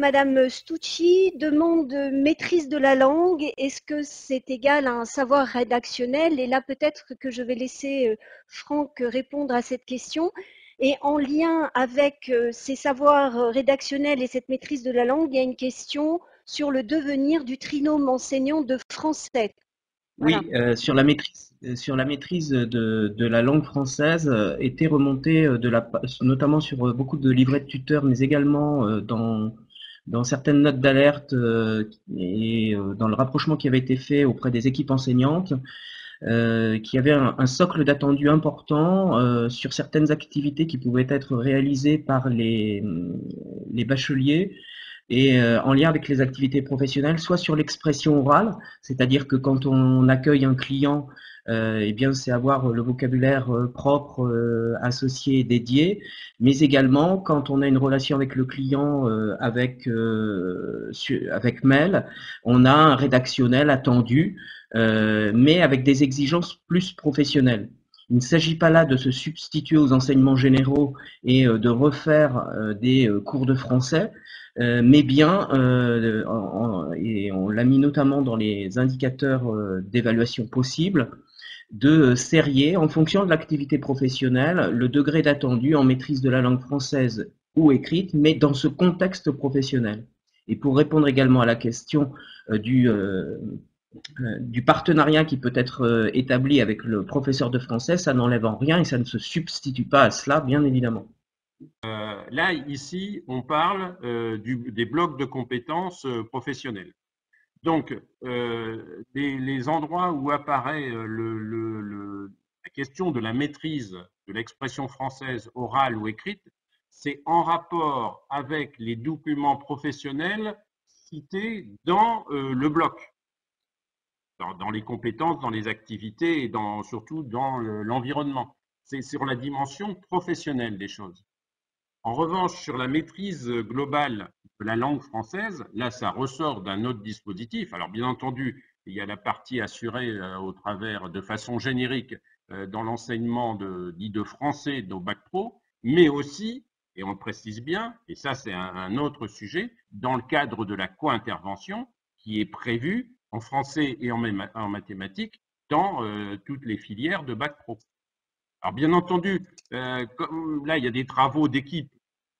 Madame Stucci demande maîtrise de la langue. Est-ce que c'est égal à un savoir rédactionnel? Et là, peut-être que je vais laisser Franck répondre à cette question. Et en lien avec ces savoirs rédactionnels et cette maîtrise de la langue, il y a une question sur le devenir du trinôme enseignant de français. Voilà. Oui, sur la maîtrise de la langue française était remontée notamment sur beaucoup de livrets de tuteurs, mais également dans certaines notes d'alerte dans le rapprochement qui avait été fait auprès des équipes enseignantes, qui avait un socle d'attendus important sur certaines activités qui pouvaient être réalisées par les bacheliers et en lien avec les activités professionnelles, soit sur l'expression orale, c'est-à-dire que quand on accueille un client, eh bien c'est avoir le vocabulaire propre, associé et dédié, mais également quand on a une relation avec le client avec mail, on a un rédactionnel attendu, mais avec des exigences plus professionnelles. Il ne s'agit pas là de se substituer aux enseignements généraux et de refaire des cours de français, mais bien, et on l'a mis notamment dans les indicateurs d'évaluation possibles, de serrer en fonction de l'activité professionnelle le degré d'attendu en maîtrise de la langue française ou écrite, mais dans ce contexte professionnel. Et pour répondre également à la question du partenariat qui peut être établi avec le professeur de français, ça n'enlève en rien et ça ne se substitue pas à cela, bien évidemment. Là, ici, on parle des blocs de compétences professionnelles. Donc, les endroits où apparaît la question de la maîtrise de l'expression française orale ou écrite, c'est en rapport avec les documents professionnels cités dans le bloc, dans les compétences, dans les activités et surtout dans l'environnement. C'est sur la dimension professionnelle des choses. En revanche, sur la maîtrise globale de la langue française, là, ça ressort d'un autre dispositif. Alors, bien entendu, il y a la partie assurée au travers, de façon générique, dans l'enseignement dit de français au bac pro, mais aussi, et on le précise bien, et ça, c'est un autre sujet, dans le cadre de la co-intervention qui est prévue en français et en mathématiques dans toutes les filières de bac pro. Alors, bien entendu, comme là, il y a des travaux d'équipe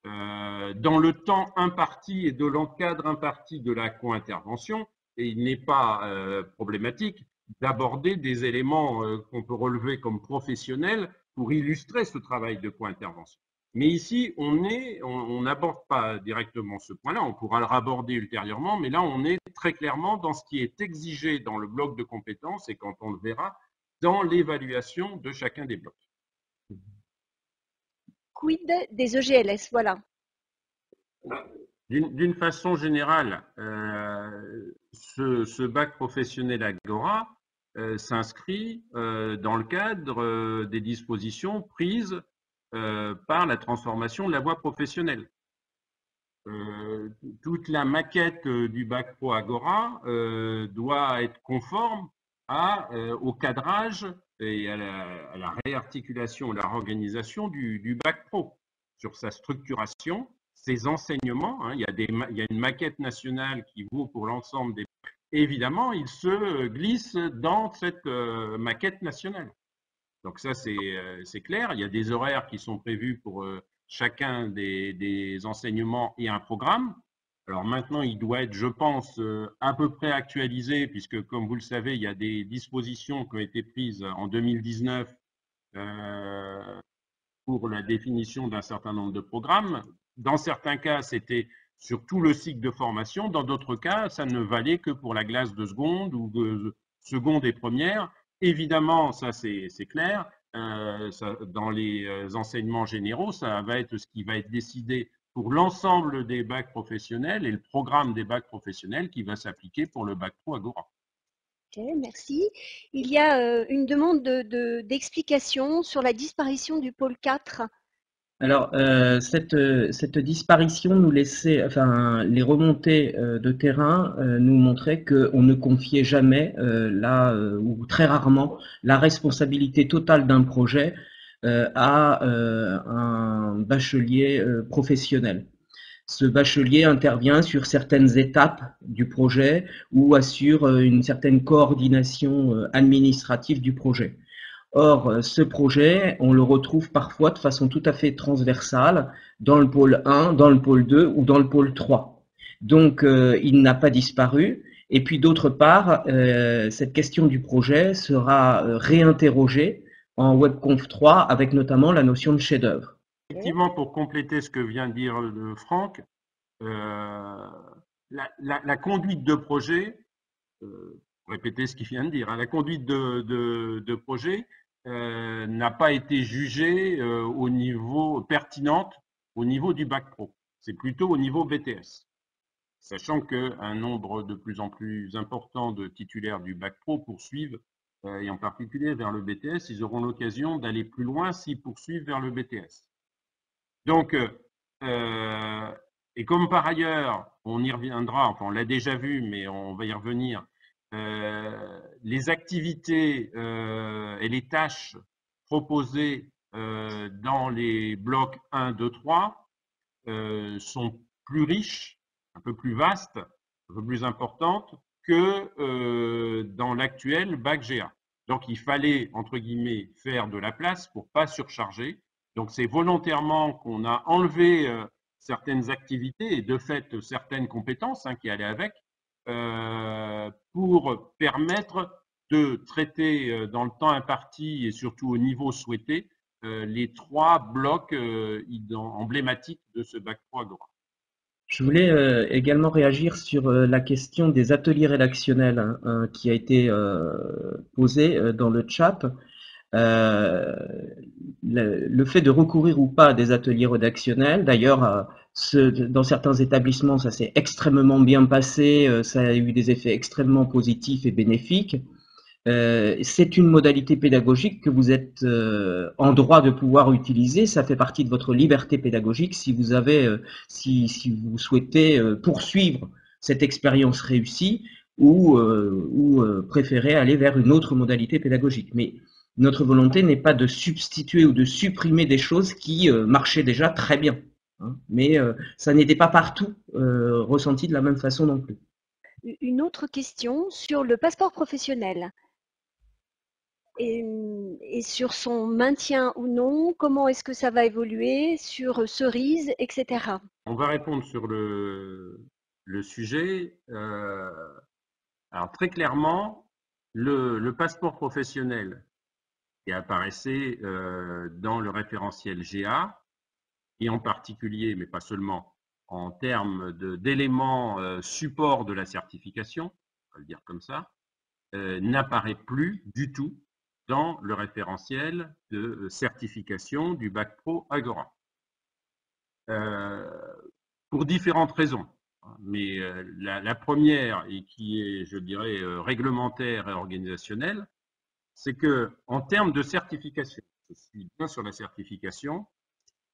dans le temps imparti et de l'encadre imparti de la co-intervention, et il n'est pas problématique d'aborder des éléments qu'on peut relever comme professionnels pour illustrer ce travail de co-intervention. Mais ici, on n'aborde pas directement ce point-là, on pourra le raborder ultérieurement, mais là, on est très clairement dans ce qui est exigé dans le bloc de compétences et quand on le verra, dans l'évaluation de chacun des blocs. Quid des EGLS? Voilà. D'une façon générale, ce bac professionnel Agora s'inscrit dans le cadre des dispositions prises par la transformation de la voie professionnelle. Toute la maquette du bac pro Agora doit être conforme au cadrage et à la réarticulation, à la réorganisation du bac pro sur sa structuration, ses enseignements. Hein, il y a une maquette nationale qui vaut pour l'ensemble des bacs. Évidemment, il se glisse dans cette maquette nationale. Donc ça, c'est clair. Il y a des horaires qui sont prévus pour chacun des enseignements et un programme. Alors maintenant, il doit être, je pense, à peu près actualisé, puisque comme vous le savez, il y a des dispositions qui ont été prises en 2019 pour la définition d'un certain nombre de programmes. Dans certains cas, c'était sur tout le cycle de formation. Dans d'autres cas, ça ne valait que pour la classe de seconde ou de seconde et première. Évidemment, ça c'est clair. Dans les enseignements généraux, ça va être ce qui va être décidé pour l'ensemble des bacs professionnels et le programme des bacs professionnels qui va s'appliquer pour le bac pro Agora. Ok, merci. Il y a une demande d'explication sur la disparition du pôle 4. Alors, cette disparition nous laissait, enfin, les remontées de terrain nous montraient qu'on ne confiait jamais, ou très rarement, la responsabilité totale d'un projet à un bachelier professionnel. ce bachelier intervient sur certaines étapes du projet ou assure une certaine coordination administrative du projet. Or, ce projet, on le retrouve parfois de façon tout à fait transversale dans le pôle 1, dans le pôle 2 ou dans le pôle 3. Donc, il n'a pas disparu. Et puis, d'autre part, cette question du projet sera réinterrogée en WebConf 3 avec notamment la notion de chef-d'œuvre. Effectivement, pour compléter ce que vient de dire Franck, la conduite de projet, répéter ce qu'il vient de dire, hein, la conduite de projet n'a pas été jugée au niveau pertinente au niveau du bac pro. C'est plutôt au niveau BTS. Sachant qu'un nombre de plus en plus important de titulaires du bac pro poursuivent, et en particulier vers le BTS, ils auront l'occasion d'aller plus loin s'ils poursuivent vers le BTS. Donc, et comme par ailleurs, on y reviendra, enfin on l'a déjà vu, mais on va y revenir, les activités et les tâches proposées dans les blocs 1, 2, 3 sont plus riches, un peu plus vastes, un peu plus importantes que dans l'actuel bac GA. Donc il fallait, entre guillemets, faire de la place pour pas surcharger. Donc c'est volontairement qu'on a enlevé certaines activités et de fait certaines compétences qui allaient avec pour permettre de traiter dans le temps imparti et surtout au niveau souhaité les 3 blocs emblématiques de ce bac pro Agora. Je voulais également réagir sur la question des ateliers rédactionnels qui a été posée dans le chat. Le fait de recourir ou pas à des ateliers rédactionnels, d'ailleurs, dans certains établissements, ça s'est extrêmement bien passé, ça a eu des effets extrêmement positifs et bénéfiques. C'est une modalité pédagogique que vous êtes en droit de pouvoir utiliser. Ça fait partie de votre liberté pédagogique si vous avez, si vous souhaitez poursuivre cette expérience réussie ou préférez aller vers une autre modalité pédagogique. Mais notre volonté n'est pas de substituer ou de supprimer des choses qui marchaient déjà très bien. Hein, mais ça n'était pas partout ressenti de la même façon non plus. Une autre question sur le passeport professionnel. Et sur son maintien ou non, comment est-ce que ça va évoluer sur Cerise, etc. On va répondre sur le sujet. Alors très clairement, le passeport professionnel qui apparaissait dans le référentiel GA, et en particulier, mais pas seulement, en termes d'éléments support de la certification, on va le dire comme ça, n'apparaît plus du tout dans le référentiel de certification du bac pro Agora. Pour différentes raisons. Mais la première, et qui est, je dirais, réglementaire et organisationnelle, c'est que en termes de certification, je suis bien sur la certification,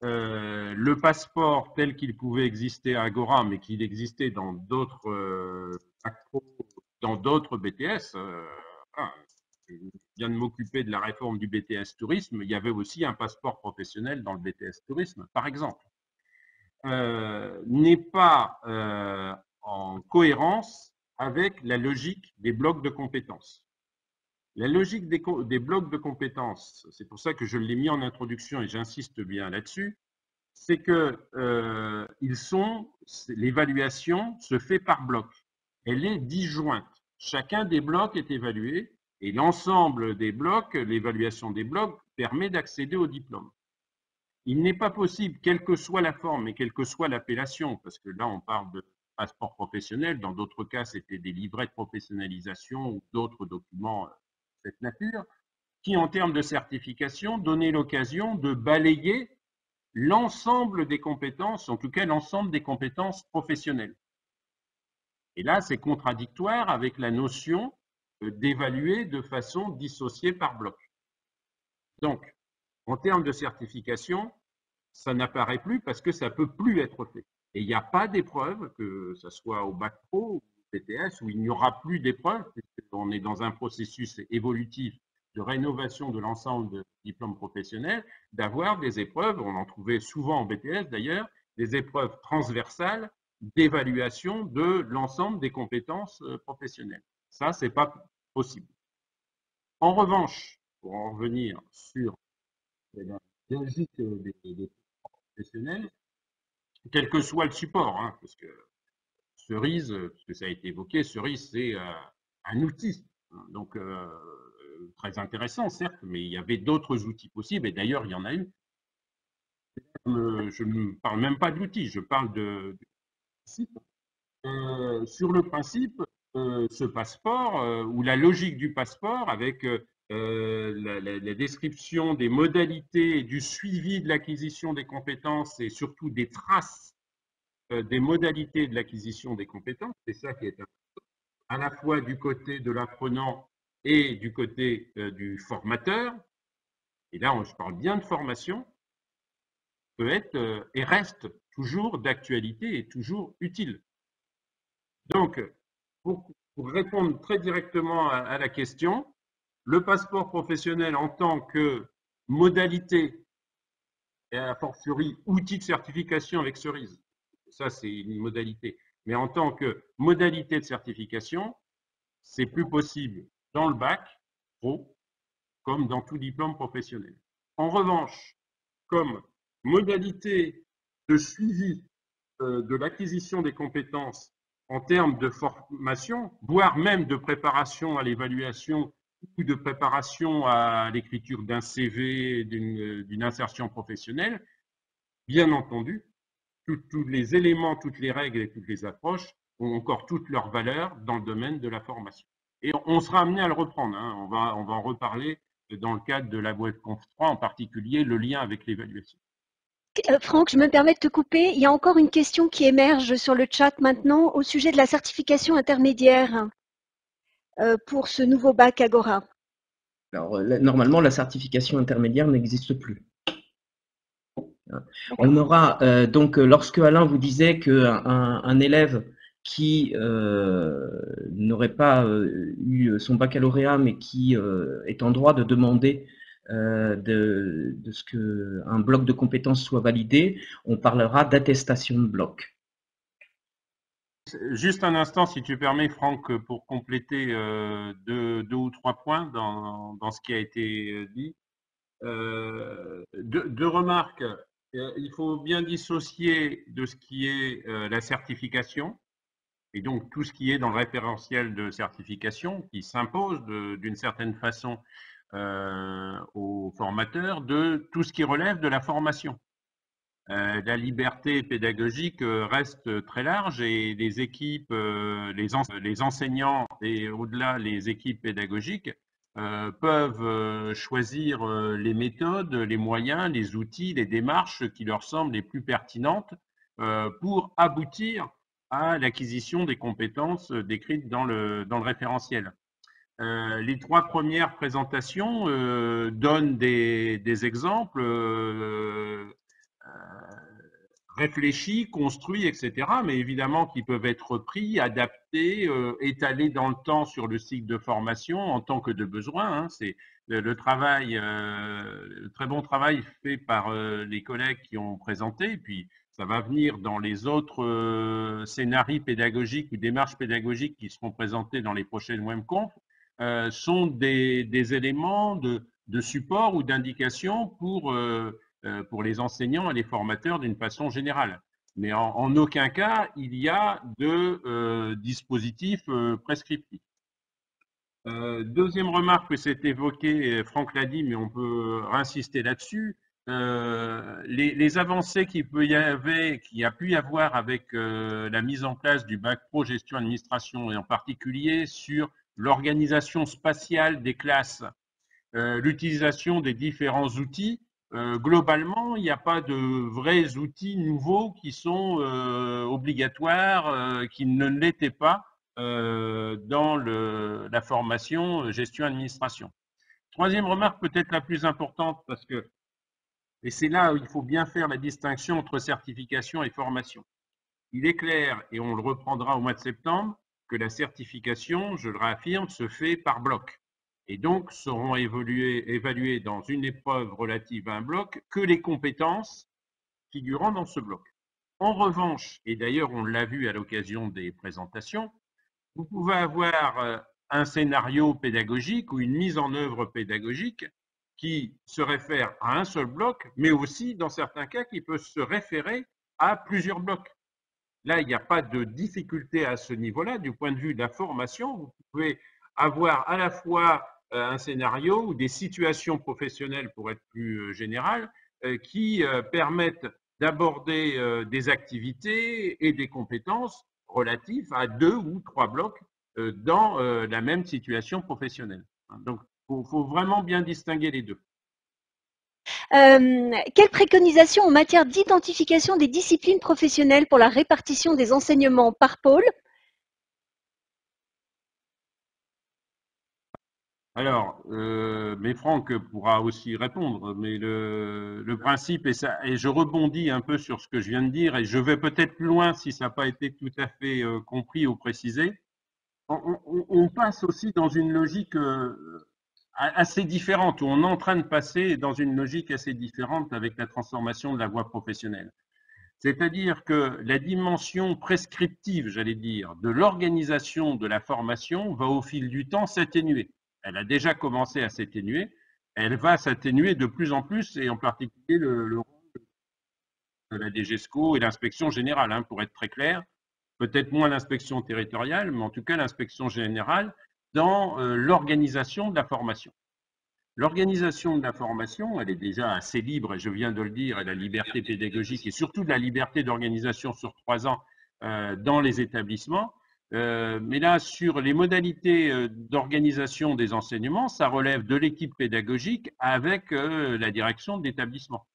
le passeport tel qu'il pouvait exister à Agora, mais qu'il existait dans d'autres dans d'autres BTS, je viens de m'occuper de la réforme du BTS tourisme, il y avait aussi un passeport professionnel dans le BTS tourisme, par exemple. N'est pas en cohérence avec la logique des blocs de compétences. La logique des blocs de compétences, c'est pour ça que je l'ai mis en introduction et j'insiste bien là-dessus, c'est que l'évaluation se fait par bloc. Elle est disjointe. Chacun des blocs est évalué et l'ensemble des blocs, l'évaluation des blocs, permet d'accéder au diplôme. Il n'est pas possible, quelle que soit la forme et quelle que soit l'appellation, parce que là on parle de passeport professionnel, dans d'autres cas c'était des livrets de professionnalisation ou d'autres documents de cette nature, qui en termes de certification donnaient l'occasion de balayer l'ensemble des compétences, en tout cas l'ensemble des compétences professionnelles. Et là c'est contradictoire avec la notion d'évaluer de façon dissociée par bloc. Donc, en termes de certification, ça n'apparaît plus parce que ça ne peut plus être fait. Et il n'y a pas d'épreuve, que ce soit au bac pro ou au BTS, où il n'y aura plus d'épreuve, puisqu'on est dans un processus évolutif de rénovation de l'ensemble de diplômes professionnels, d'avoir des épreuves, on en trouvait souvent en BTS d'ailleurs, des épreuves transversales d'évaluation de l'ensemble des compétences professionnelles. Ça, c'est pas possible. En revanche, pour en revenir sur la logique des professionnels, quel que soit le support, hein, parce que Cerise, parce que ça a été évoqué, Cerise, c'est un outil, hein, donc très intéressant, certes, mais il y avait d'autres outils possibles, et d'ailleurs, il y en a eu. Je ne parle même pas d'outils, je parle de principe. Sur le principe, ce passeport, ou la logique du passeport, avec la description des modalités et du suivi de l'acquisition des compétences et surtout des traces des modalités de l'acquisition des compétences, c'est ça qui est à la fois du côté de l'apprenant et du côté du formateur. Et là, je parle bien de formation, peut être et reste toujours d'actualité et toujours utile. Donc, pour répondre très directement à la question, le passeport professionnel en tant que modalité et a fortiori outil de certification avec Cerise, ça c'est une modalité, mais en tant que modalité de certification, c'est plus possible dans le bac pro comme dans tout diplôme professionnel. En revanche, comme modalité de suivi de l'acquisition des compétences en termes de formation, voire même de préparation à l'évaluation ou de préparation à l'écriture d'un CV, d'une insertion professionnelle, bien entendu, tous les éléments, toutes les règles et toutes les approches ont encore toute leur valeur dans le domaine de la formation. Et on sera amené à le reprendre, hein. On va en reparler dans le cadre de la WebConf 3, en particulier le lien avec l'évaluation. Franck, je me permets de te couper. Il y a encore une question qui émerge sur le chat maintenant au sujet de la certification intermédiaire pour ce nouveau bac Agora. Alors, normalement, la certification intermédiaire n'existe plus. On aura donc, lorsque Alain vous disait qu'un élève qui n'aurait pas eu son baccalauréat, mais qui est en droit de demander de ce qu'un bloc de compétences soit validé, on parlera d'attestation de bloc. Juste un instant, si tu permets, Franck, pour compléter deux ou trois points dans ce qui a été dit. Deux remarques. Il faut bien dissocier de ce qui est la certification, et donc tout ce qui est dans le référentiel de certification qui s'impose d'une certaine façon aux formateurs, de tout ce qui relève de la formation. La liberté pédagogique reste très large et les équipes, les enseignants et au-delà les équipes pédagogiques peuvent choisir les méthodes, les moyens, les outils, les démarches qui leur semblent les plus pertinentes pour aboutir à l'acquisition des compétences décrites dans le référentiel. Les trois premières présentations donnent des exemples réfléchis, construits, etc., mais évidemment qui peuvent être repris, adaptés, étalés dans le temps sur le cycle de formation en tant que de besoin. Hein. C'est le travail, le très bon travail fait par les collègues qui ont présenté, et puis ça va venir dans les autres scénarios pédagogiques ou démarches pédagogiques qui seront présentés dans les prochaines WebConf, sont des éléments de support ou d'indication pour les enseignants et les formateurs d'une façon générale. Mais en aucun cas, il y a de dispositif prescriptif. Deuxième remarque que c'est évoqué, Franck l'a dit, mais on peut insister là-dessus, les avancées qu'il y a pu y avoir avec la mise en place du bac pro gestion administration, et en particulier sur l'organisation spatiale des classes, l'utilisation des différents outils. Globalement, il n'y a pas de vrais outils nouveaux qui sont obligatoires, qui ne l'étaient pas dans la formation gestion-administration. Troisième remarque, peut-être la plus importante, parce que, et c'est là où il faut bien faire la distinction entre certification et formation. Il est clair, et on le reprendra au mois de septembre, que la certification, je le réaffirme, se fait par bloc. Et donc, seront évaluées dans une épreuve relative à un bloc que les compétences figurant dans ce bloc. En revanche, et d'ailleurs on l'a vu à l'occasion des présentations, vous pouvez avoir un scénario pédagogique ou une mise en œuvre pédagogique qui se réfère à un seul bloc, mais aussi, dans certains cas, qui peut se référer à plusieurs blocs. Là, il n'y a pas de difficulté à ce niveau-là. Du point de vue de la formation, vous pouvez avoir à la fois un scénario ou des situations professionnelles, pour être plus général, qui permettent d'aborder des activités et des compétences relatives à 2 ou 3 blocs dans la même situation professionnelle. Donc, il faut vraiment bien distinguer les deux. Quelles préconisations en matière d'identification des disciplines professionnelles pour la répartition des enseignements par pôle? Alors, mais Franck pourra aussi répondre, mais le principe, et je rebondis un peu sur ce que je viens de dire, et je vais peut-être plus loin si ça n'a pas été tout à fait compris ou précisé. On passe aussi dans une logique assez différente, où on est en train de passer dans une logique assez différente avec la transformation de la voie professionnelle. C'est-à-dire que la dimension prescriptive, j'allais dire, de l'organisation de la formation va au fil du temps s'atténuer. Elle a déjà commencé à s'atténuer, elle va s'atténuer de plus en plus, et en particulier le rôle de la DGESCO et l'inspection générale, hein, pour être très clair, peut-être moins l'inspection territoriale, mais en tout cas l'inspection générale dans l'organisation de la formation. L'organisation de la formation, elle est déjà assez libre, et je viens de le dire, et la liberté pédagogique et surtout de la liberté d'organisation sur 3 ans dans les établissements. Mais là, sur les modalités d'organisation des enseignements, ça relève de l'équipe pédagogique avec la direction de l'établissement.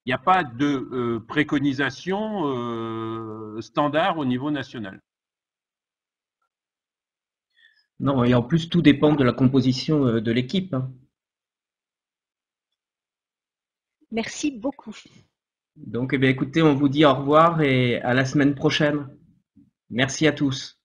Il n'y a pas de préconisation standard au niveau national. Non, et en plus, tout dépend de la composition de l'équipe, hein. Merci beaucoup. Donc, eh bien, écoutez, on vous dit au revoir et à la semaine prochaine. Merci à tous.